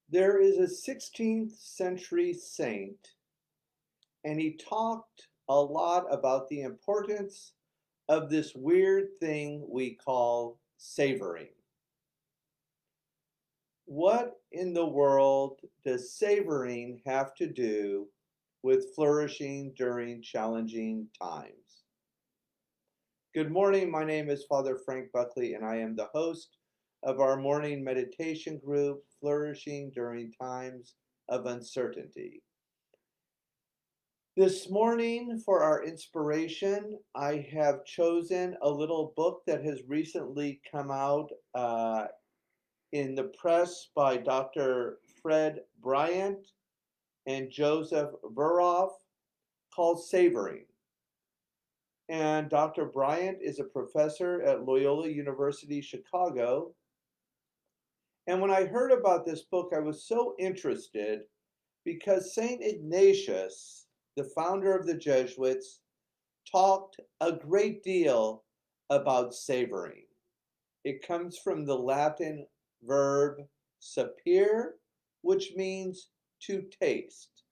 There is a 16th century saint, and he talked a lot about the importance of this weird thing we call savoring. What in the world does savoring have to do with flourishing during challenging times? Good morning. My name is Father Frank Buckley, and I am the host of our morning meditation group, Flourishing During Times of Uncertainty. This morning, for our inspiration, I have chosen a little book that has recently come out in the press by Dr. Fred Bryant and Joseph Veroff called Savoring. And Dr. Bryant is a professor at Loyola University Chicago. And when I heard about this book, I was so interested because St. Ignatius, the founder of the Jesuits, talked a great deal about savoring. It comes from the Latin verb sapere, which means to taste.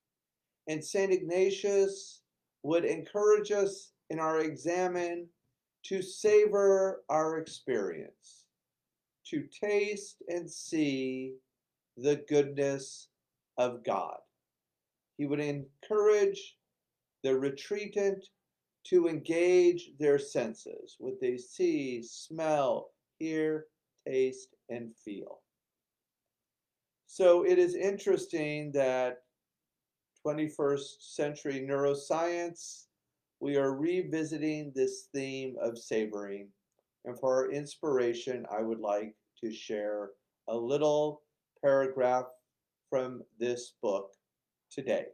And St. Ignatius would encourage us in our examen to savor our experience, to taste and see the goodness of God. He would encourage the retreatant to engage their senses, what they see, smell, hear, taste, and feel. So it is interesting that 21st century neuroscience, we are revisiting this theme of savoring. And for our inspiration, I would like to share a little paragraph from this book today.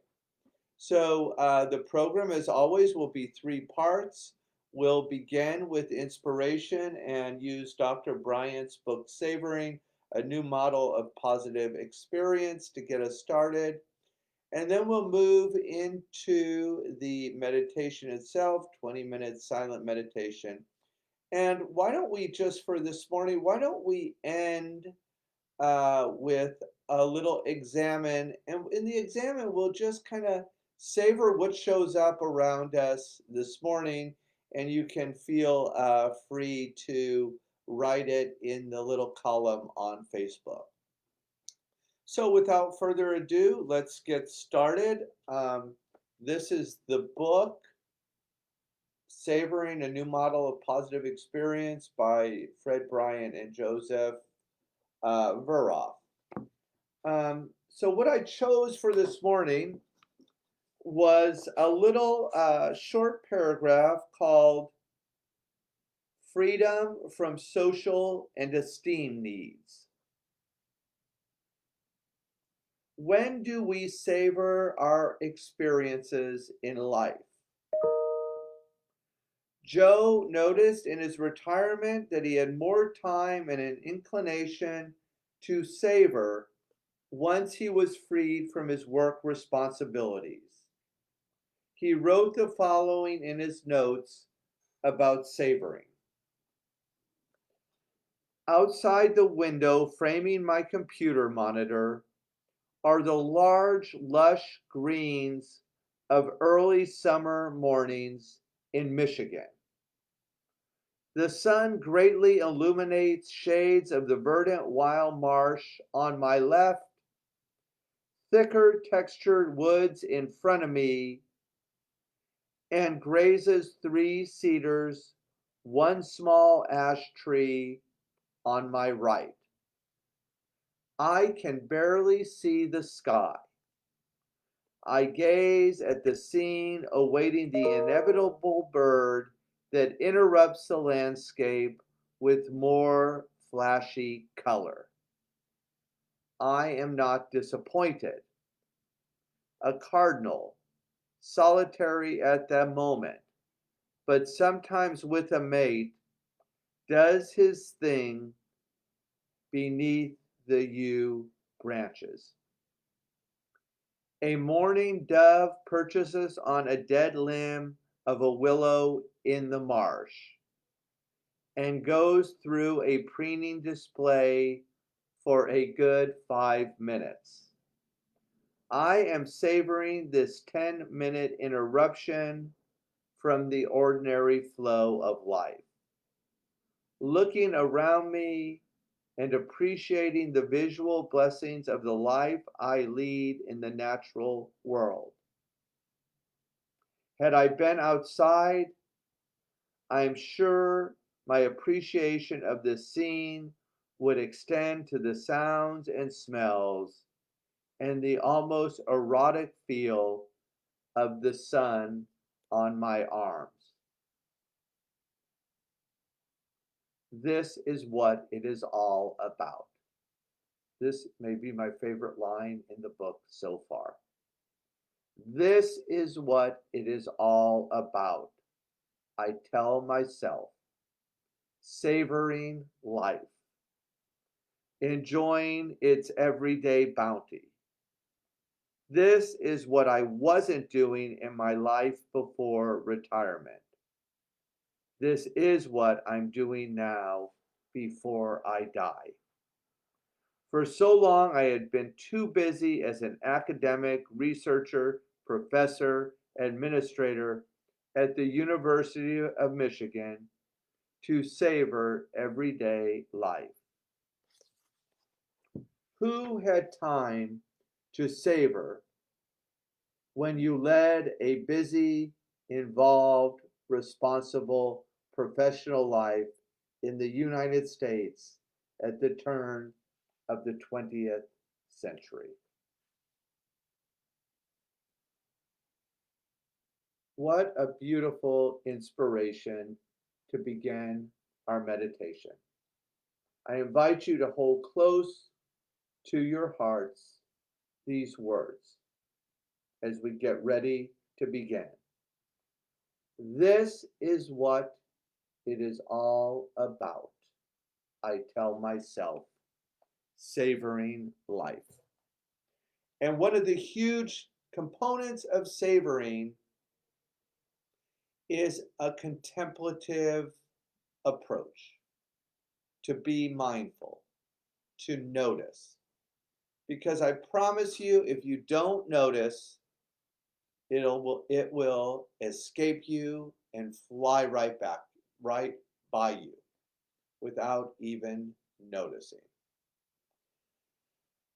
So the program, as always, will be three parts. We'll begin with inspiration and use Dr. Bryant's book, Savoring, a new model of positive experience to get us started. And then we'll move into the meditation itself, 20 minutes silent meditation. And why don't we just for this morning, why don't we end with a little examine? And in the examine, we'll just kind of savor what shows up around us this morning. And you can feel free to write it in the little column on Facebook. So without further ado, let's get started. This is the book, Savoring a New Model of Positive Experience by Fred Bryant and Joseph Veroff. So what I chose for this morning was a little short paragraph called Freedom from Social and Esteem Needs. When do we savor our experiences in life? Joe noticed in his retirement that he had more time and an inclination to savor once he was freed from his work responsibilities. He wrote the following in his notes about savoring. Outside the window framing my computer monitor are the large, lush greens of early summer mornings in Michigan. The sun greatly illuminates shades of the verdant wild marsh on my left, thicker textured woods in front of me, and grazes three cedars, one small ash tree on my right. I can barely see the sky. I gaze at the scene, awaiting the inevitable bird that interrupts the landscape with more flashy color. I am not disappointed. A cardinal, solitary at that moment, but sometimes with a mate, does his thing beneath the yew branches. A mourning dove perches on a dead limb of a willow in the marsh and goes through a preening display for a good 5 minutes. I am savoring this 10-minute interruption from the ordinary flow of life, looking around me and appreciating the visual blessings of the life I lead in the natural world. Had I been outside, I am sure my appreciation of this scene would extend to the sounds and smells and the almost erotic feel of the sun on my arms. This is what it is all about. This may be my favorite line in the book so far. This is what it is all about, I tell myself, savoring life, enjoying its everyday bounty. This is what I wasn't doing in my life before retirement. This is what I'm doing now before I die. For so long, I had been too busy as an academic, researcher, professor, administrator at the University of Michigan to savor everyday life. Who had time to savor when you led a busy, involved, responsible, professional life in the United States at the turn of the 20th century? What a beautiful inspiration to begin our meditation. I invite you to hold close to your hearts these words as we get ready to begin. This is what it is all about, I tell myself, savoring life. And one of the huge components of savoring is a contemplative approach, to be mindful, to notice. Because I promise you, if you don't notice, it will escape you and fly right by you without even noticing.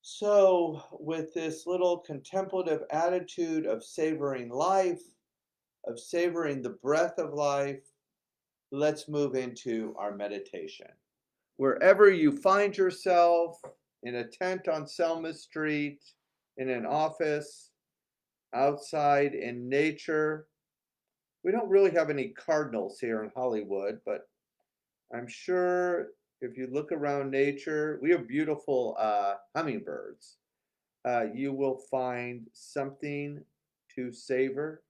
So, with this little contemplative attitude of savoring life, of savoring the breath of life, let's move into our meditation. Wherever you find yourself, in a tent on Selma Street, in an office, outside in nature. We don't really have any cardinals here in Hollywood, but I'm sure if you look around nature, we have beautiful hummingbirds. You will find something to savor.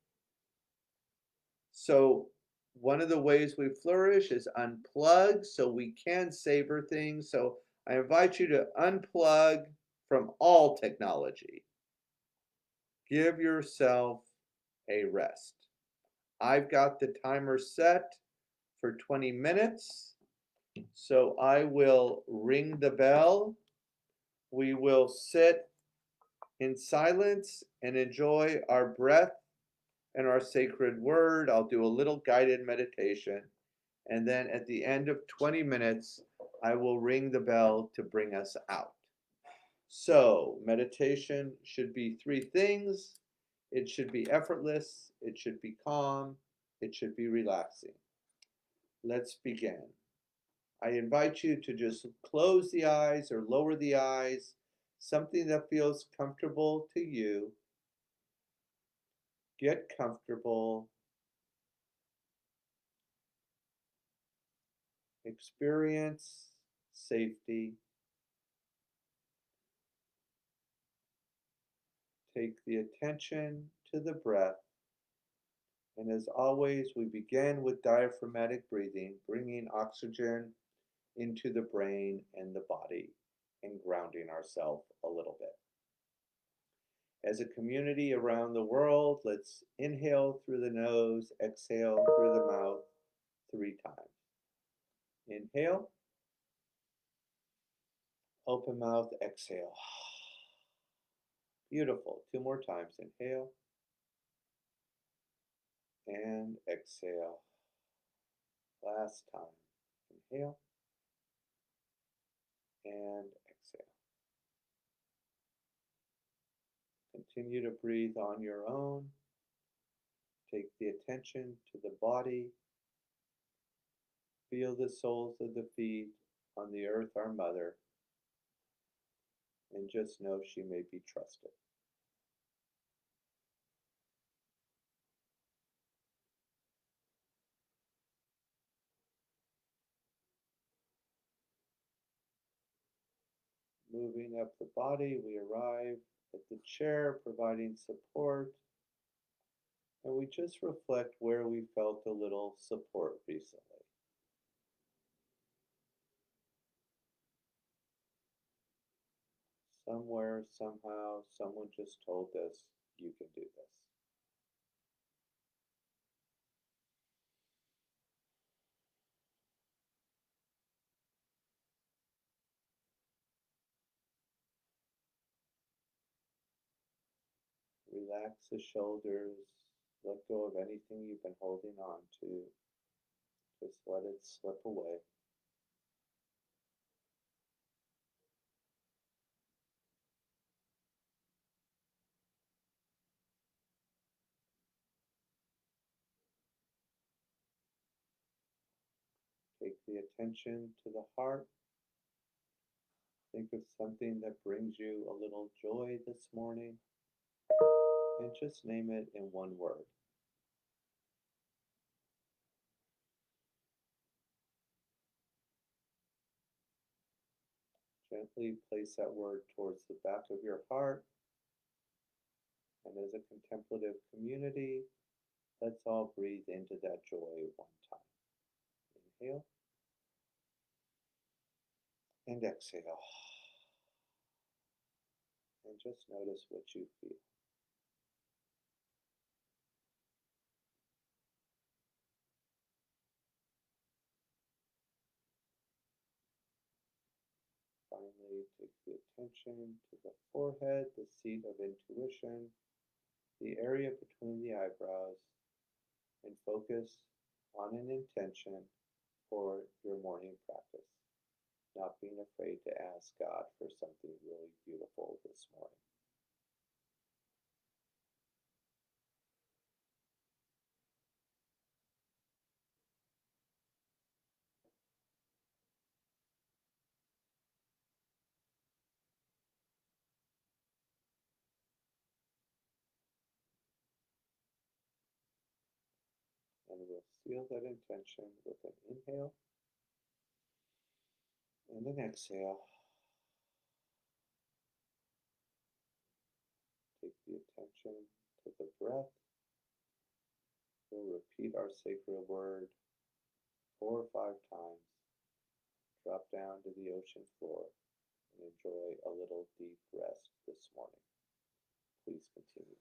So one of the ways we flourish is unplug so we can savor things. So I invite you to unplug from all technology. Give yourself a rest. I've got the timer set for 20 minutes. So I will ring the bell. We will sit in silence and enjoy our breath and our sacred word. I'll do a little guided meditation. And then at the end of 20 minutes, I will ring the bell to bring us out. So, meditation should be three things: it should be effortless, it should be calm, it should be relaxing. Let's begin. I invite you to just close the eyes or lower the eyes, something that feels comfortable to you. Get comfortable. Experience safety. Take the attention to the breath. And as always, we begin with diaphragmatic breathing, bringing oxygen into the brain and the body and grounding ourselves a little bit. As a community around the world, let's inhale through the nose, exhale through the mouth 3 times. Inhale, Open mouth, exhale. Beautiful. Two more times. Inhale and exhale. Last time. Inhale and exhale. Continue to breathe on your own. Take the attention to the body. Feel the soles of the feet on the earth, our mother, and just know she may be trusted. Moving up the body, we arrive at the chair, providing support, and we just reflect where we felt a little support recently. Somewhere, somehow, someone just told us, you can do this. Relax the shoulders, let go of anything you've been holding on to. Just let it slip away. Take the attention to the heart. Think of something that brings you a little joy this morning and just name it in one word. Gently place that word towards the back of your heart. And as a contemplative community, let's all breathe into that joy one time. Inhale and exhale. And just notice what you feel. Finally, take the attention to the forehead, the seat of intuition, the area between the eyebrows, and focus on an intention for your morning practice. Not being afraid to ask God for something really beautiful this morning. And we'll seal that intention with an inhale and an exhale. Take the attention to the breath. We'll repeat our sacred word 4 or 5 times. Drop down to the ocean floor and enjoy a little deep rest this morning. Please continue.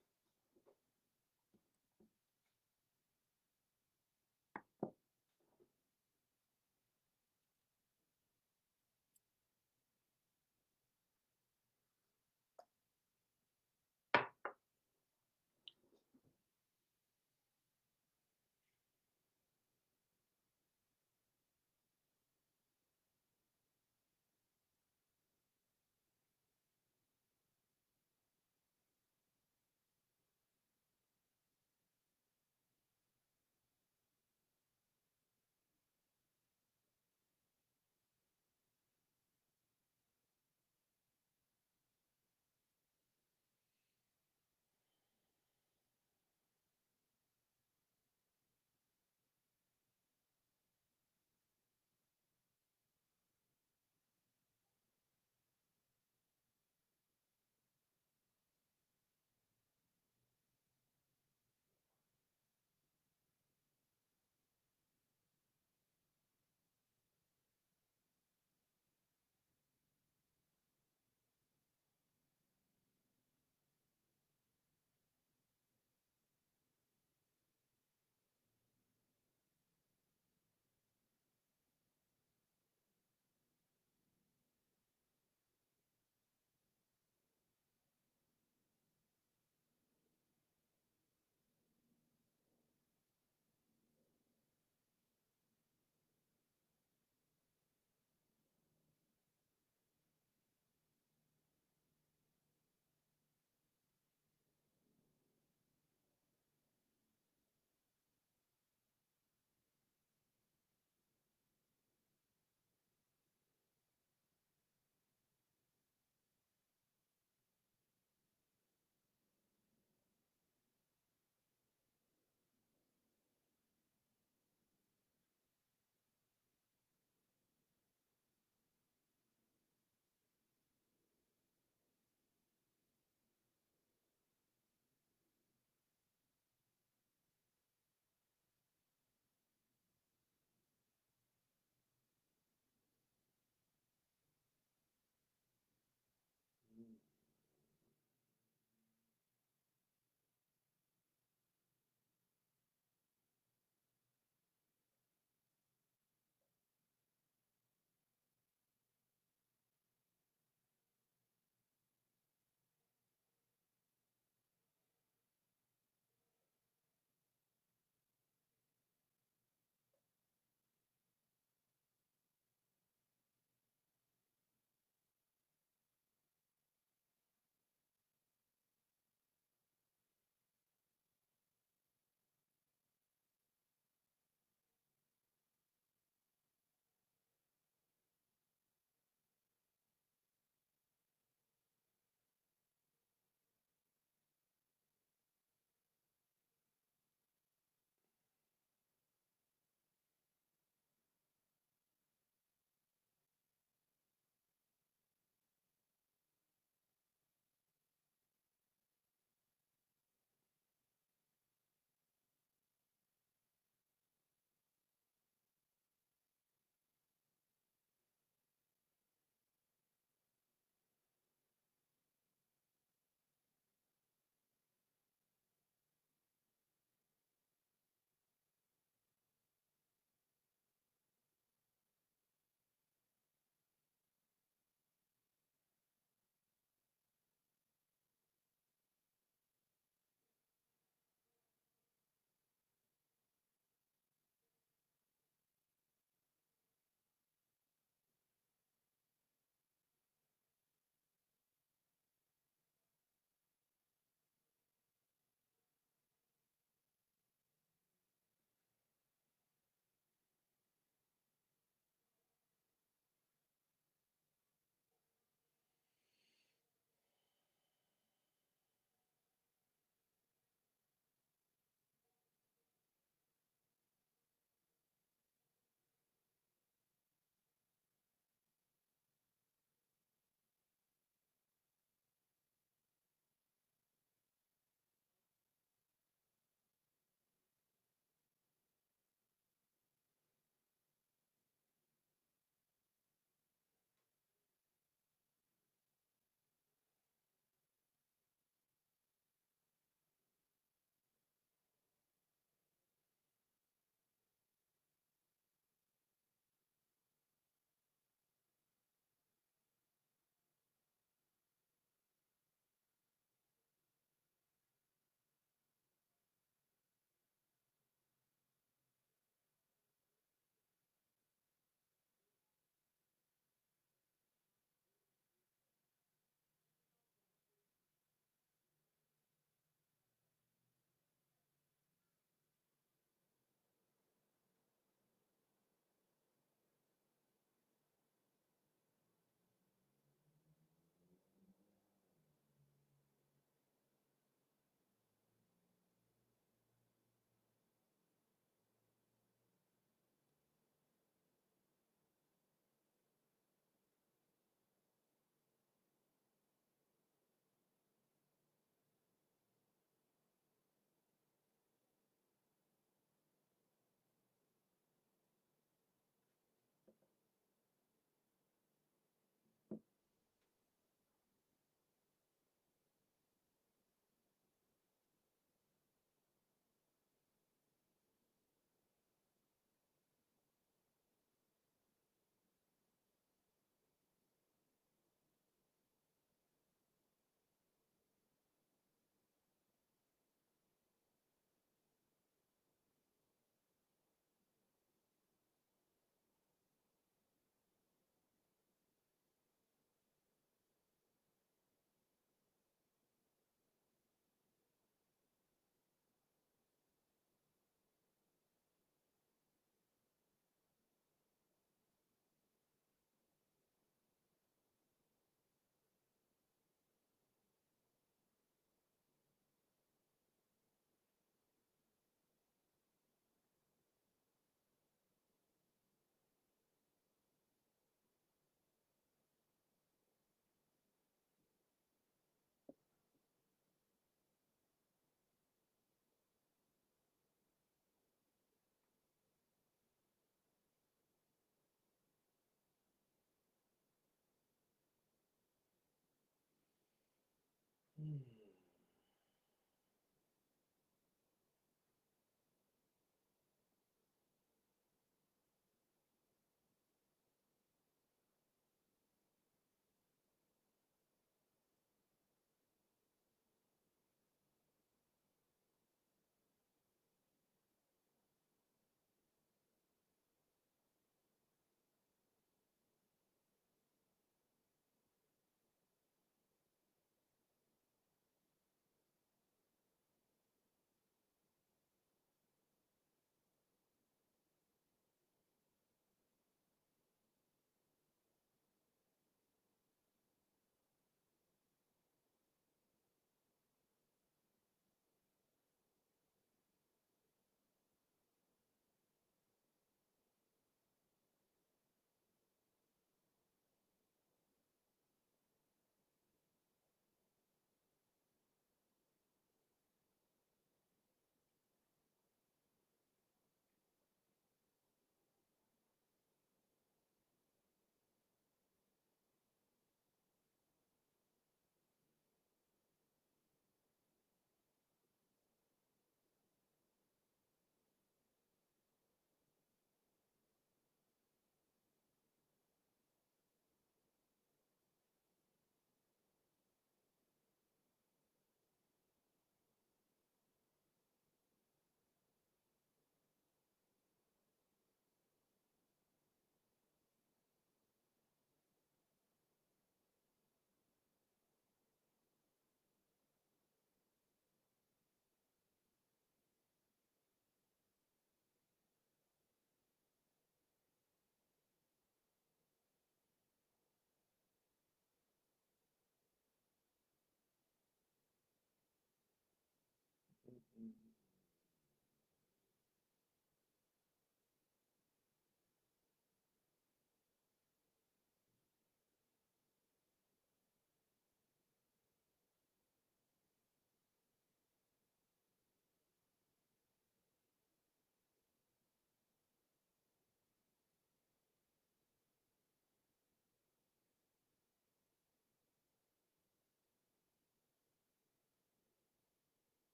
Hmm.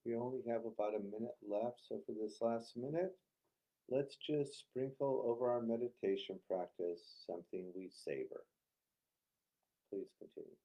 We only have about a minute left, so for this last minute, let's just sprinkle over our meditation practice something we savor. Please continue.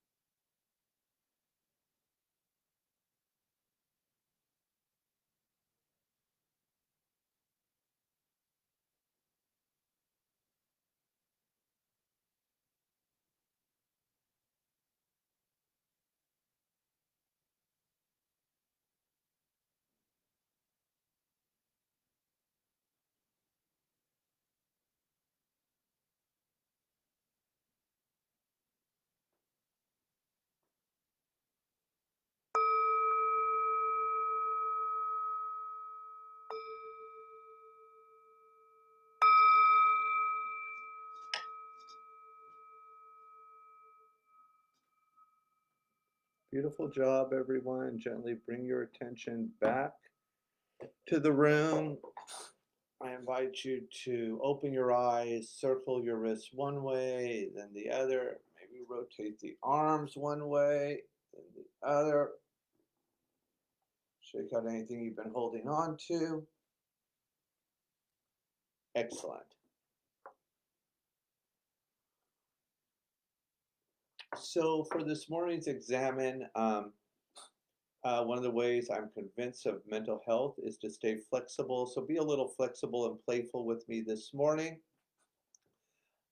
Beautiful job, everyone. Gently bring your attention back to the room. I invite you to open your eyes, circle your wrists one way, then the other. Maybe rotate the arms one way, then the other. Shake out anything you've been holding on to. Excellent. So for this morning's examine, one of the ways I'm convinced of mental health is to stay flexible. So be a little flexible and playful with me this morning.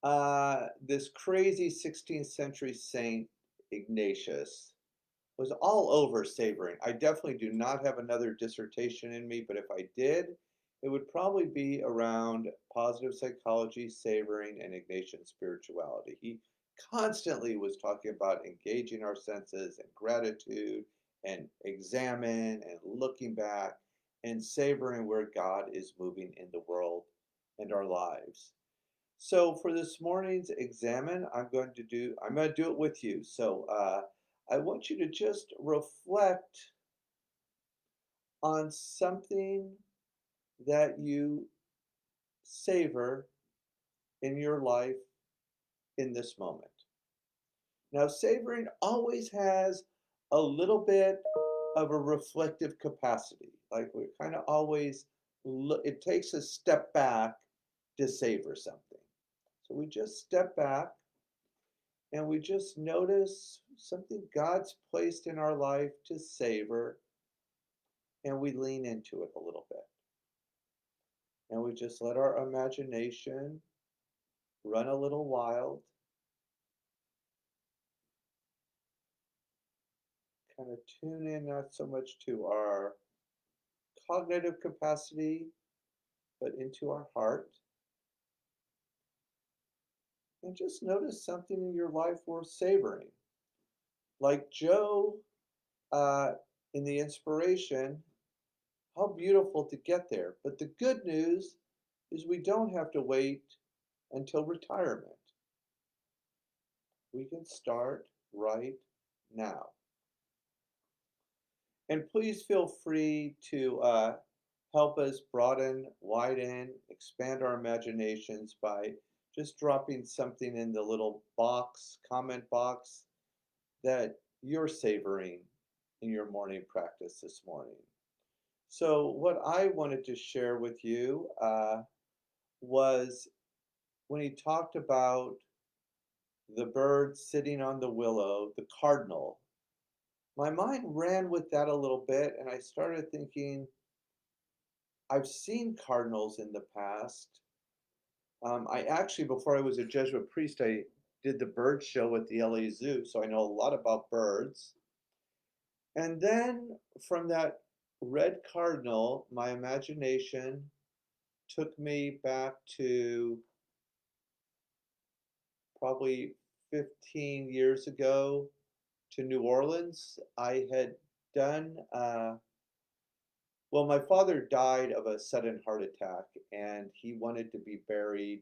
This crazy 16th century saint Ignatius was all over savoring. I definitely do not have another dissertation in me, but if I did, it would probably be around positive psychology, savoring, and Ignatian spirituality. He constantly was talking about engaging our senses and gratitude and examine and looking back and savoring where God is moving in the world and our lives. So for this morning's examine, I'm going to do it with you. So I want you to just reflect on something that you savor in your life in this moment. Now, savoring always has a little bit of a reflective capacity. Like we kind of always look, it takes a step back to savor something. So we just step back and we just notice something God's placed in our life to savor, and we lean into it a little bit. And we just let our imagination run a little wild, kind of tune in not so much to our cognitive capacity, but into our heart. And just notice something in your life worth savoring. Like Joe uh, in the inspiration, how beautiful to get there. But the good news is we don't have to wait until retirement. We can start right now. And please feel free to help us broaden, widen, expand our imaginations by just dropping something in the little box, comment box, that you're savoring in your morning practice this morning. So, what I wanted to share with you was when he talked about the bird sitting on the willow, the cardinal. My mind ran with that a little bit, and I started thinking, I've seen cardinals in the past. I actually, before I was a Jesuit priest, I did the bird show at the LA Zoo, so I know a lot about birds. And then from that red cardinal, my imagination took me back to probably 15 years ago to New Orleans. I had done, well, my father died of a sudden heart attack and he wanted to be buried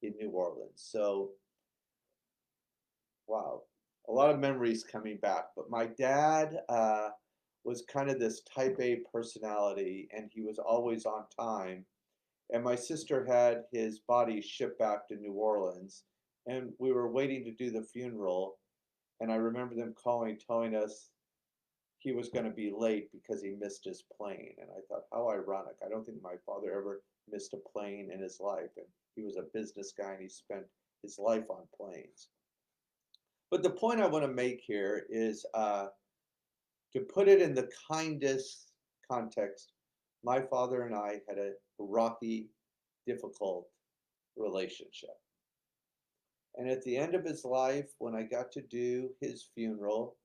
in New Orleans. So, wow, a lot of memories coming back. But my dad was kind of this type A personality and he was always on time. And my sister had his body shipped back to New Orleans and we were waiting to do the funeral. And I remember them calling, telling us he was going to be late because he missed his plane. And I thought, how ironic. I don't think my father ever missed a plane in his life. And he was a business guy and he spent his life on planes. But the point I want to make here is to put it in the kindest context. My father and I had a rocky, difficult relationship. And at the end of his life, when I got to do his funeral,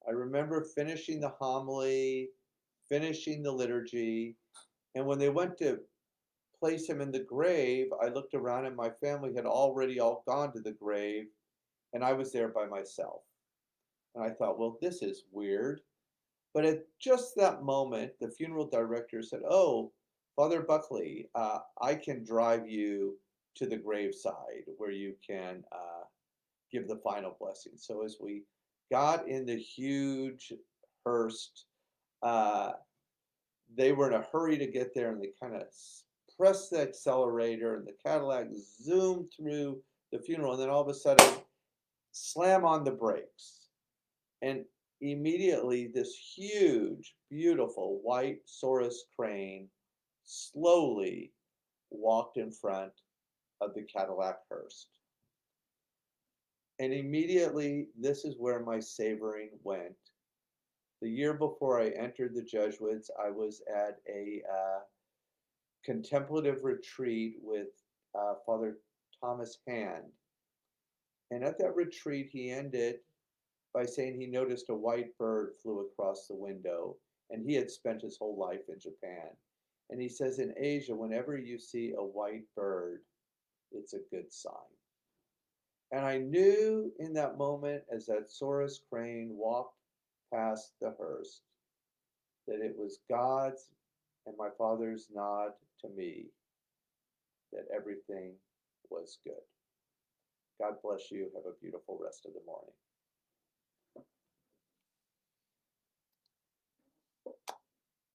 I remember finishing the homily, finishing the liturgy, and when they went to place him in the grave, I looked around and my family had already all gone to the grave, and I was there by myself. And I thought, well, this is weird. But at just that moment, the funeral director said, "Oh, Father Buckley, I can drive you to the graveside where you can give the final blessing." So as we got in the huge hearse, uh, they were in a hurry to get there and they kind of pressed the accelerator and the Cadillac zoomed through the funeral. And then all of a sudden, slam on the brakes. And immediately, this huge, beautiful white Saurus crane slowly walked in front of the Cadillac hearse. And immediately, this is where my savoring went. The year before I entered the Jesuits, I was at a contemplative retreat with Father Thomas Hand. And at that retreat, he ended by saying he noticed a white bird flew across the window, and he had spent his whole life in Japan. And he says, in Asia, whenever you see a white bird, it's a good sign. And I knew in that moment, as that Saurus crane walked past the hearse, that it was God's and my father's nod to me that everything was good. God bless you. Have a beautiful rest of the morning.